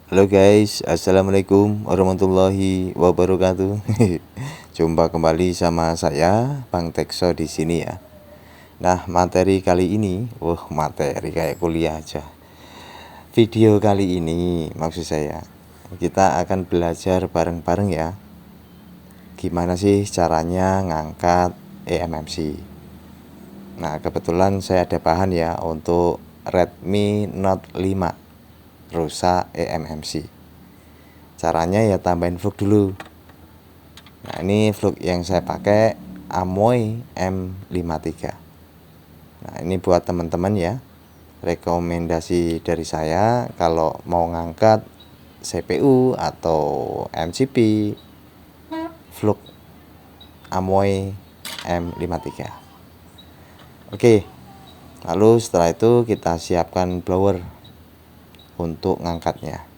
Halo guys, assalamualaikum warahmatullahi wabarakatuh. Jumpa kembali sama saya, Bang Tekso di sini ya. Nah, materi kali ini, materi kayak kuliah aja. Video kali ini maksud saya, kita akan belajar bareng-bareng ya. Gimana sih caranya ngangkat eMMC? Nah, kebetulan saya ada bahan ya untuk Redmi Note 5 rusak eMMC. Caranya ya tambahin flux dulu. Nah, ini flux yang saya pakai Amoy M53. Nah, ini buat teman-teman ya. Rekomendasi dari saya kalau mau ngangkat CPU atau MCP flux Amoy M53. Oke. Lalu setelah itu kita siapkan blower untuk ngangkatnya.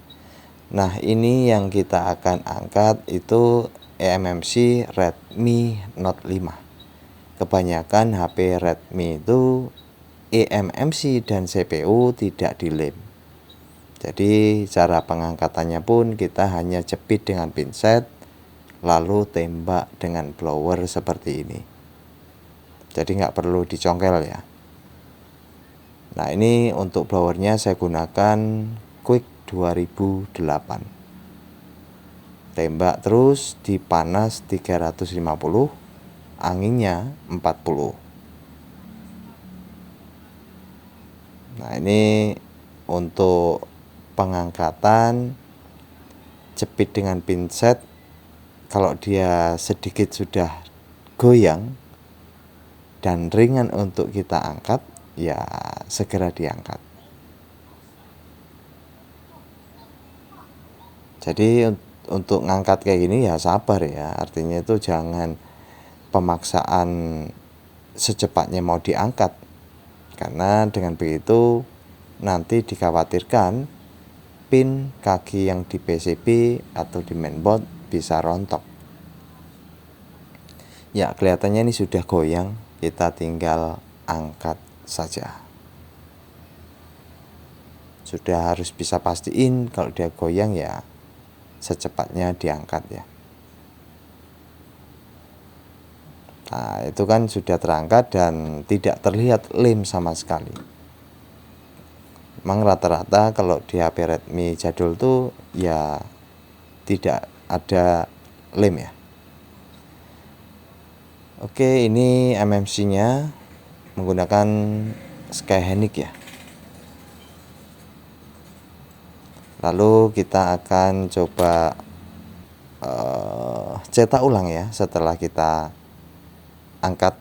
Nah, ini yang kita akan angkat itu eMMC Redmi Note 5. Kebanyakan HP Redmi itu eMMC dan CPU tidak dilem. Jadi cara pengangkatannya pun kita hanya jepit dengan pinset, lalu tembak dengan blower seperti ini. Jadi nggak perlu dicongkel ya. Nah, ini untuk blowernya saya gunakan Quick 2008. Tembak terus di panas 350, anginnya 40. Nah, ini untuk pengangkatan jepit dengan pinset. Kalau dia sedikit sudah goyang dan ringan untuk kita angkat, ya segera diangkat. Jadi untuk ngangkat kayak gini ya sabar ya. Artinya itu jangan pemaksaan secepatnya mau diangkat. Karena dengan begitu nanti dikhawatirkan pin kaki yang di PCB atau di mainboard bisa rontok. Ya, kelihatannya ini sudah goyang, kita tinggal angkat saja. Sudah harus bisa pastiin kalau dia goyang ya secepatnya diangkat ya. Nah, itu kan sudah terangkat dan tidak terlihat lem sama sekali. Memang rata-rata kalau di HP Redmi jadul tuh ya tidak ada lem ya. Oke, ini MMC-nya menggunakan Skyhenic ya. Lalu kita akan coba cetak ulang ya setelah kita angkat.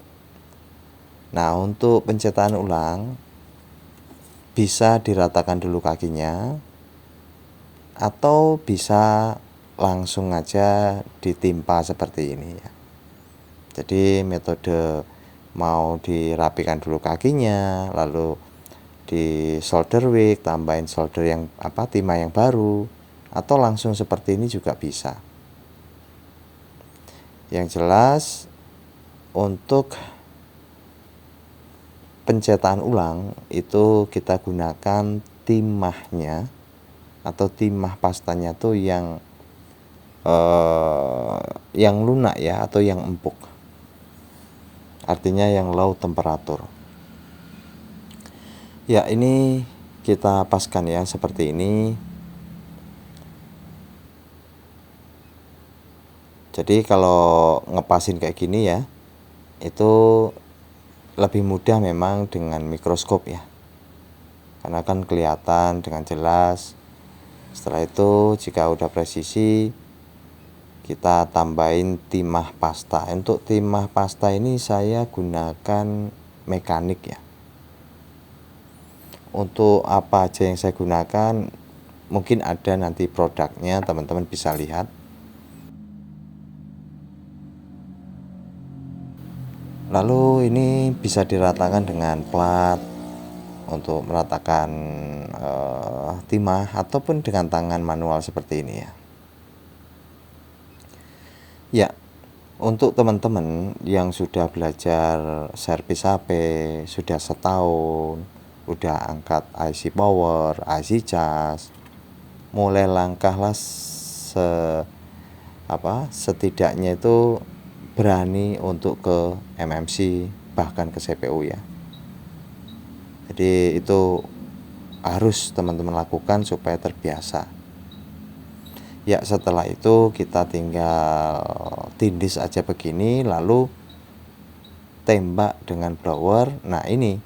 Nah, untuk pencetakan ulang bisa diratakan dulu kakinya atau bisa langsung aja ditimpa seperti ini ya. Jadi metode mau dirapikan dulu kakinya, lalu di solder wick, tambahin solder yang timah yang baru, atau langsung seperti ini juga bisa. Yang jelas untuk pencetakan ulang itu kita gunakan timahnya atau timah pastanya tuh yang lunak ya atau yang empuk. Artinya yang low temperatur. Ya, ini kita paskan ya seperti ini. Jadi kalau ngepasin kayak gini ya, itu lebih mudah memang dengan mikroskop ya. Karena kan kelihatan dengan jelas. Setelah itu jika udah presisi, kita tambahin timah pasta. Untuk timah pasta ini saya gunakan mekanik ya. Untuk apa aja yang saya gunakan mungkin ada nanti produknya, teman-teman bisa lihat. Lalu ini bisa diratakan dengan plat untuk meratakan timah ataupun dengan tangan manual seperti ini ya. Ya, untuk teman-teman yang sudah belajar servis HP sudah setahun, udah angkat IC power, IC cas, mulai langkahlah setidaknya itu berani untuk ke MMC bahkan ke CPU ya. Jadi itu harus teman-teman lakukan supaya terbiasa. Ya setelah itu kita tinggal tindis aja begini, lalu tembak dengan blower. Nah ini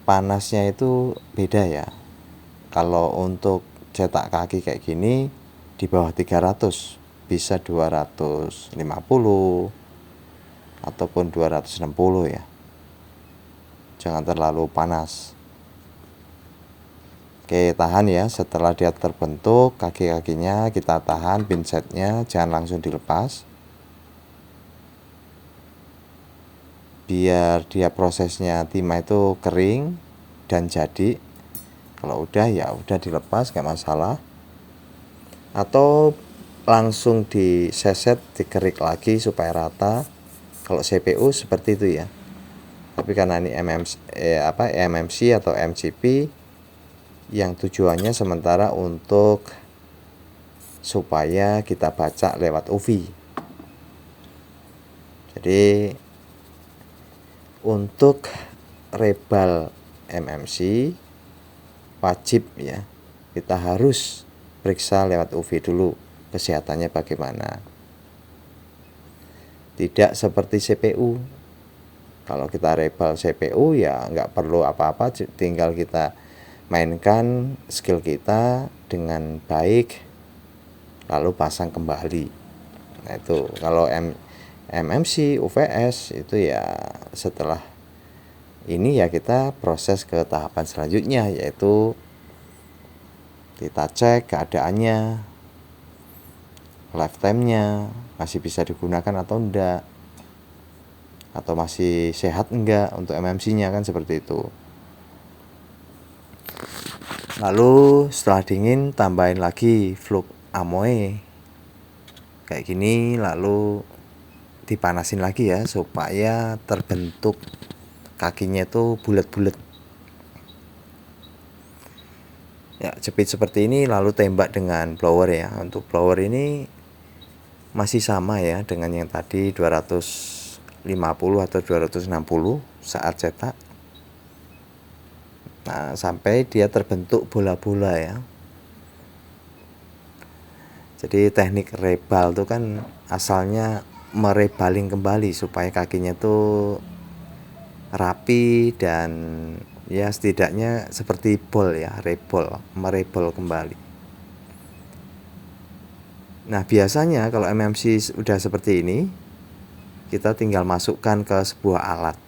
panasnya itu beda ya. Kalau untuk cetak kaki kayak gini di bawah 300, bisa 250 ataupun 260 ya. Jangan terlalu panas. Oke, tahan ya. Setelah dia terbentuk kaki-kakinya, kita tahan pinsetnya, jangan langsung dilepas. Biar dia prosesnya timah itu kering dan jadi. Kalau udah ya udah dilepas, gak masalah. Atau langsung diseset, dikerik lagi supaya rata. Kalau CPU seperti itu ya. Tapi karena ini MMC atau MCP yang tujuannya sementara untuk supaya kita baca lewat UV. Jadi untuk rebal MMC wajib ya, kita harus periksa lewat UV dulu kesehatannya bagaimana. Tidak seperti CPU. Kalau kita rebal CPU ya nggak perlu apa-apa, tinggal kita mainkan skill kita dengan baik lalu pasang kembali. Nah itu kalau MMC UVS itu ya setelah ini ya kita proses ke tahapan selanjutnya, yaitu kita cek keadaannya, lifetime-nya masih bisa digunakan atau enggak, atau masih sehat enggak untuk MMC-nya, kan seperti itu. Lalu setelah dingin tambahin lagi flux amoe kayak gini, lalu dipanasin lagi ya supaya terbentuk kakinya itu bulat-bulat. Ya jepit seperti ini lalu tembak dengan blower ya. Untuk blower ini masih sama ya dengan yang tadi 250 atau 260 saat cetak. Nah, sampai dia terbentuk bola-bola ya. Jadi teknik rebal itu kan asalnya merebaling kembali supaya kakinya tuh rapi dan ya setidaknya seperti bol ya, merebol kembali. Nah, biasanya kalau MMC udah seperti ini, kita tinggal masukkan ke sebuah alat.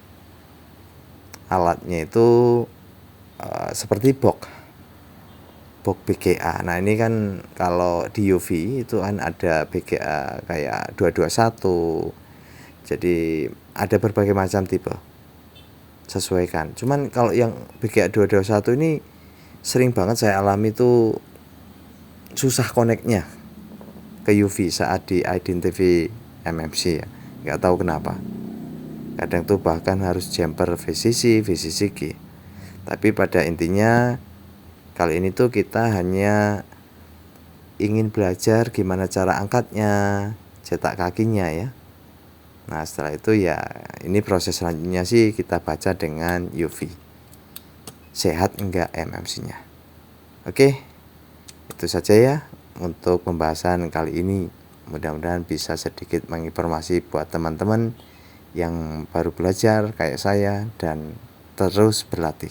Alatnya itu seperti box BGA. Nah ini kan kalau di UV itu kan ada BGA kayak 221, jadi ada berbagai macam tipe, sesuaikan. Cuman kalau yang BGA 221 ini sering banget saya alami itu susah koneknya ke UV saat di identify MMC ya, nggak tahu kenapa. Kadang tuh bahkan harus jumper VCC G. Tapi pada intinya kali ini tuh kita hanya ingin belajar gimana cara angkatnya, cetak kakinya ya. Nah setelah itu ya ini proses selanjutnya sih kita baca dengan UV. Sehat enggak MMC-nya. Oke, itu saja ya untuk pembahasan kali ini. Mudah-mudahan bisa sedikit menginformasi buat teman-teman yang baru belajar kayak saya dan terus berlatih.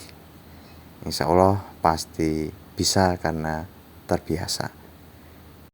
Insya Allah pasti bisa karena terbiasa.